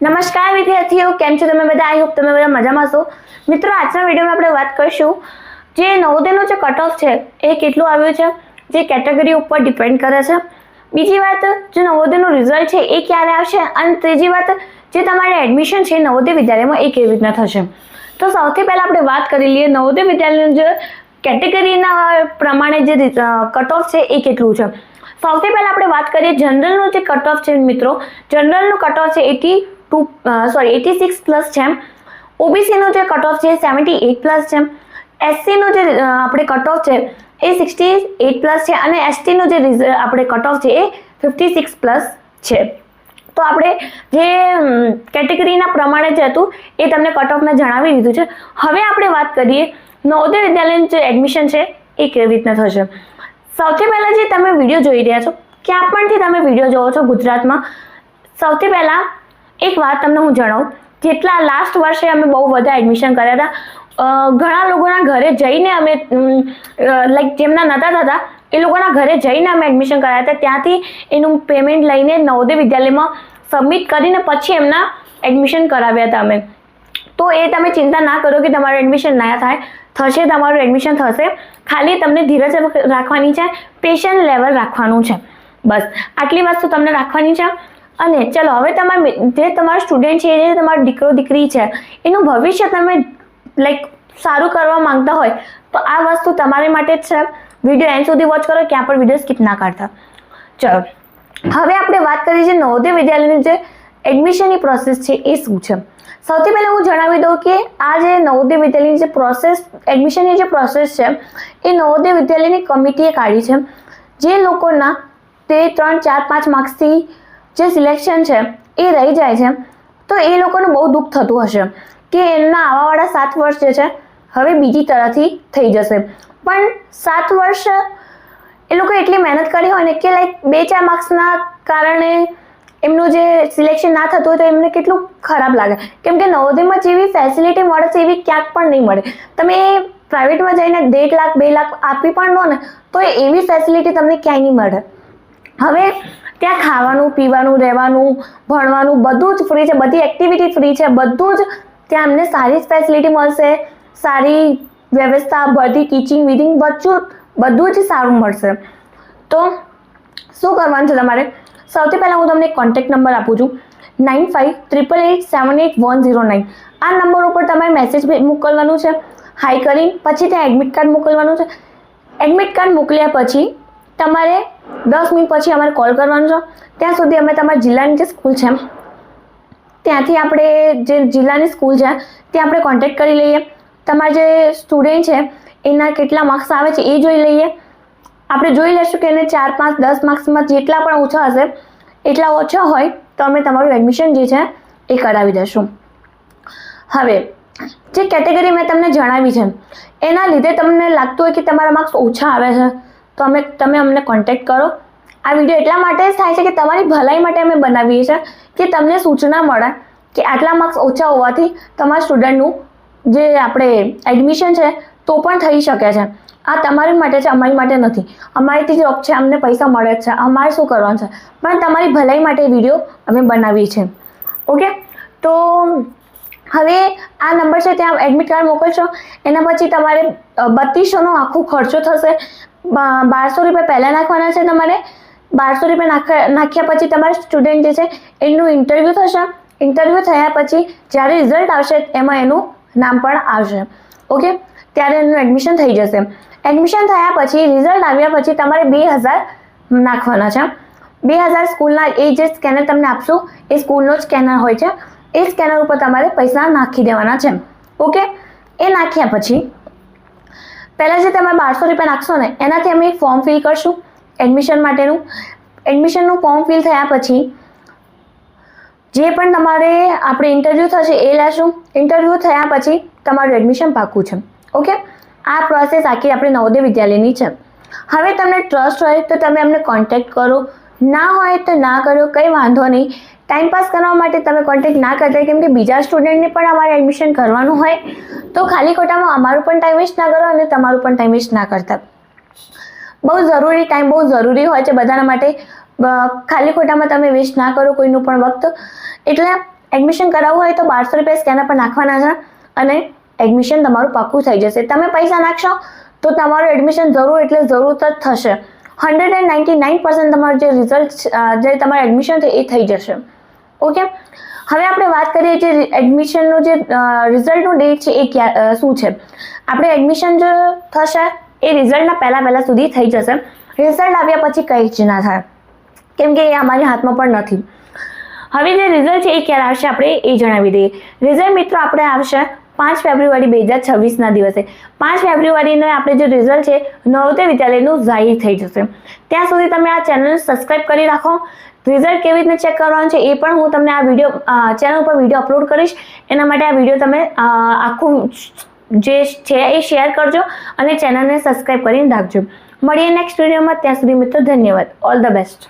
નમસ્કાર વિદ્યાર્થીઓ, કેમ છો તમે બધા? આઈ હોપ તમે બધા મજામાં છો. મિત્રો, આજના વિડીયોમાં આપણે વાત કરીશું જે નવોદયનો જે કટ ઓફ છે એ કેટલું આવ્યું છે, જે કેટેગરી ઉપર ડિપેન્ડ કરે છે. બીજી વાત, જે નવોદયનું રિઝલ્ટ છે એ ક્યારે આવશે, અને ત્રીજી વાત, જે તમારે એડમિશન છે નવોદય વિદ્યાલયમાં એ કેવી રીતના થશે. તો સૌથી પહેલાં આપણે વાત કરી લઈએ નવોદય વિદ્યાલયનું જે કેટેગરીના પ્રમાણે જે કટ ઓફ છે એ કેટલું છે. સૌથી પહેલાં આપણે વાત કરીએ જનરલનું જે કટ ઓફ છે. મિત્રો, જનરલનું કટ ઓફ છે 86 પ્લસ છે. ઓબીસીનું જે કટ ઓફ છે 78 પ્લસ છે. એસસીનું જે આપણે કટ ઓફ છે એ 68 પ્લસ છે, અને એસટીનું જે આપણે કટ ઓફ છે એ 56 પ્લસ છે. તો આપણે જે કેટેગરીના પ્રમાણે જે હતું એ તમને કટ ઓફમાં જણાવી દીધું છે. હવે આપણે વાત કરીએ નવોદય વિદ્યાલયનું જે એડમિશન છે એ કેવી રીતના થશે. સૌથી પહેલાં જે તમે વિડીયો જોઈ રહ્યા છો, ક્યાં પણથી તમે વિડીયો જોવો છો ગુજરાતમાં, સૌથી પહેલાં એક વાત તમને હું જણાવું. જેટલા લાસ્ટ વર્ષે અમે બહુ બધા એડમિશન કર્યા હતા, ઘણા લોકોના ઘરે જઈને અમે લાઈક જેમના નહોતા થતા એ લોકોના ઘરે જઈને અમે એડમિશન કરાયા હતા. ત્યાંથી એનું પેમેન્ટ લઈને નવોદય વિદ્યાલયમાં સબમિટ કરીને પછી એમના એડમિશન કરાવ્યા હતા અમે. તો એ તમે ચિંતા ના કરો કે તમારું એડમિશન ના થાય, થશે, તમારું એડમિશન થશે. ખાલી તમને ધીરજ રાખવાની છે, પેશન્ટ લેવલ રાખવાનું છે, બસ આટલી વસ્તુ તમને રાખવાની છે. અને ચલો, હવે તમારા સ્ટુડન્ટ છે, જે તમારો દીકરો દીકરી છે, એનું ભવિષ્ય તમે લાઈક સારું કરવા માંગતા હોય તો આ વસ્તુ તમારી માટે જ છે. વિડીયો એન્ડ સુધી વોચ કરો, ક્યાં પણ વિડીયો સ્કીપ ના કરતા. ચલો, હવે આપણે વાત કરીએ છીએ નવોદય વિદ્યાલયની જે એડમિશનની પ્રોસેસ છે એ શું છે. સૌથી પહેલાં હું જણાવી દઉં કે આ જે નવોદય વિદ્યાલયની જે પ્રોસેસ, એડમિશનની જે પ્રોસેસ છે એ નવોદય વિદ્યાલયની કમિટીએ કાઢી છે. જે લોકોના તે 3, 4, 5 માર્ક્સથી જે સિલેક્શન છે એ રહી જાય છે, તો એ લોકોનું બહુ દુઃખ થતું હશે કે એમના આવાવાળા 7 વર્ષ જે છે હવે બીજી તરફથી થઈ જશે. પણ 7 વર્ષ એ લોકો એટલી મહેનત કરી હોય ને કે લાઈક 2-4 માર્ક્સના કારણે એમનું જે સિલેક્શન ના થતું હોય તો એમને કેટલું ખરાબ લાગે. કેમ કે નવોદયમાં જેવી ફેસિલિટી મળે છે એવી ક્યાંક પણ નહીં મળે. તમે પ્રાઇવેટમાં જઈને 1.5 લાખ 2 લાખ આપી પણ લો ને તો એવી ફેસિલિટી તમને ક્યાંય નહીં મળે. હવે ત્યાં ખાવાનું, પીવાનું, રહેવાનું, ભણવાનું બધું જ ફ્રી છે, બધી એક્ટિવિટી ફ્રી છે, બધું જ ત્યાં અમને સારી જ ફેસિલિટી મળશે, સારી વ્યવસ્થા, બધી ટીચિંગ વિધિંગ બધું જ સારું મળશે. તો શું કરવાનું છે તમારે? સૌથી પહેલાં હું તમને કોન્ટેક્ટ નંબર આપું છું, 9588878109. આ નંબર ઉપર તમારે મેસેજ મોકલવાનું છે, હાઈ કરીને. પછી ત્યાં એડમિટ કાર્ડ મોકલવાનું છે. એડમિટ કાર્ડ મોકલ્યા પછી તમારે 10 મિનિટ પછી અમારે કોલ કરવાનો છે. ત્યાં સુધી અમે તમારા જિલ્લાની જે સ્કૂલ છે ત્યાંથી આપણે જે જિલ્લાની સ્કૂલ છે ત્યાં આપણે કોન્ટેક્ટ કરી લઈએ. તમારા જે સ્ટુડન્ટ છે એના કેટલા માર્ક્સ આવે છે એ જોઈ લઈએ. આપણે જોઈ લઈશું કે એને 4, 5, 10 માર્ક્સમાં જેટલા પણ ઓછા હશે એટલા ઓછા હોય તો અમે તમારું એડમિશન જે છે એ કરાવી દઈશું. હવે જે કેટેગરી મેં તમને જણાવી છે એના લીધે તમને લાગતું હોય કે તમારા માર્ક્સ ઓછા આવે છે તો તમે અમને કોન્ટેક્ટ કરો. આ વિડીયો એટલા માટે જ થાય છે કે તમારી ભલાઈ માટે અમે બનાવીએ છીએ કે તમને સૂચના મળે કે આટલા માર્ક્સ ઓછા હોવાથી તમારા સ્ટુડન્ટનું જે આપણે એડમિશન છે તો પણ થઈ શકે છે. આ તમારી માટે છે, અમારી માટે નથી. અમારીથી જોબ છે, અમને પૈસા મળે જ છે, અમારે શું કરવાનું છે, પણ તમારી ભલાઈ માટે વિડીયો અમે બનાવીએ છીએ. ઓકે, તો હવે આ નંબર છે ત્યાં એડમિટ કાર્ડ મોકલશો. એના પછી તમારે 3200નો આખો ખર્ચો થશે. 1200 રૂપિયા પહેલાં નાખવાના છે તમારે. 1200 રૂપિયા નાખ્યા પછી તમારે સ્ટુડન્ટ જે છે એનું ઇન્ટરવ્યૂ થશે. ઇન્ટરવ્યૂ થયા પછી જ્યારે રિઝલ્ટ આવશે એમાં એનું નામ પણ આવશે. ઓકે, ત્યારે એનું એડમિશન થઈ જશે. એડમિશન થયા પછી રિઝલ્ટ આવ્યા પછી તમારે 2000 નાખવાના છે. 2000 સ્કૂલના એ જે સ્કેનર તમને આપશું એ સ્કૂલનો જ સ્કેનર હોય છે. એ સ્કેનર ઉપર તમારે પૈસા નાખી દેવાના છે. ઓકે, એ નાખ્યા પછી પહેલાં જે તમે 1200 રૂપિયા નાખશો ને એનાથી અમે એક ફોર્મ ફિલ કરશું એડમિશન માટેનું. એડમિશનનું ફોર્મ ફિલ થયા પછી જે પણ તમારે આપણે ઇન્ટરવ્યૂ થશે એ લેશું. ઇન્ટરવ્યૂ થયા પછી તમારું એડમિશન પાક્કું છે. ઓકે, આ પ્રોસેસ આખી આપણે નવોદય વિદ્યાલયની છે. હવે તમને ટ્રસ્ટ હોય તો તમે અમને કોન્ટેક્ટ કરો, ના હોય તો ના કરો, કંઈ વાંધો નહીં. ટાઈમપાસ કરવા માટે તમે કોન્ટેક્ટ ના કરતા, કેમ કે બીજા સ્ટુડન્ટને પણ અમારે એડમિશન કરવાનું હોય તો ખાલી ખોટામાં અમારું પણ ટાઈમ વેસ્ટ ના કરો અને તમારું પણ ટાઈમ વેસ્ટ ના કરતા. બહુ જરૂરી ટાઈમ બહુ જરૂરી હોય છે બધાના માટે. ખાલી ખોટામાં તમે વેસ્ટ ના કરો કોઈનું પણ વખત. એટલે એડમિશન કરાવવું હોય તો 1200 રૂપિયા સ્કેનર પર નાખવાના છે અને એડમિશન તમારું પાક્કું થઈ જશે. તમે પૈસા નાખશો તો તમારું એડમિશન જરૂર એટલે જરૂર જ થશે. 199% તમારું જે રિઝલ્ટ જે તમારું એડમિશન છે એ થઈ જશે. ઓકે, હવે આપણે વાત કરીએ જે એડમિશનનું જે રિઝલ્ટનું ડેટ છે એ શું છે. આપણે એડમિશન જો થશે એ રિઝલ્ટના પહેલાં સુધી થઈ જશે. રિઝલ્ટ આવ્યા પછી કંઈ જ ના થાય, કેમ કે એ અમારી હાથમાં પણ નથી. હવે જે રિઝલ્ટ છે એ ક્યારે આવશે આપણે એ જણાવી દઈએ. રિઝલ્ટ મિત્રો આપણે આવશે 5 ફેબ્રુઆરી 2026ના દિવસે. 5 ફેબ્રુઆરીને આપણે જે રિઝલ્ટ છે નવોદય વિદ્યાલયનું જાહેર થઈ જશે. ત્યાં સુધી તમે આ ચેનલને સબસ્ક્રાઇબ કરી રાખો. રિઝલ્ટ કેવી રીતે ચેક કરવાનું છે એ પણ હું તમને આ વિડીયો ચેનલ પર વિડીયો અપલોડ કરીશ. એના માટે આ વિડીયો તમે આખું જે છે એ શેર કરજો અને ચેનલને સબસ્ક્રાઇબ કરીને રાખજો. મળીએ નેક્સ્ટ વિડીયોમાં. ત્યાં સુધી મિત્રો ધન્યવાદ. All the best.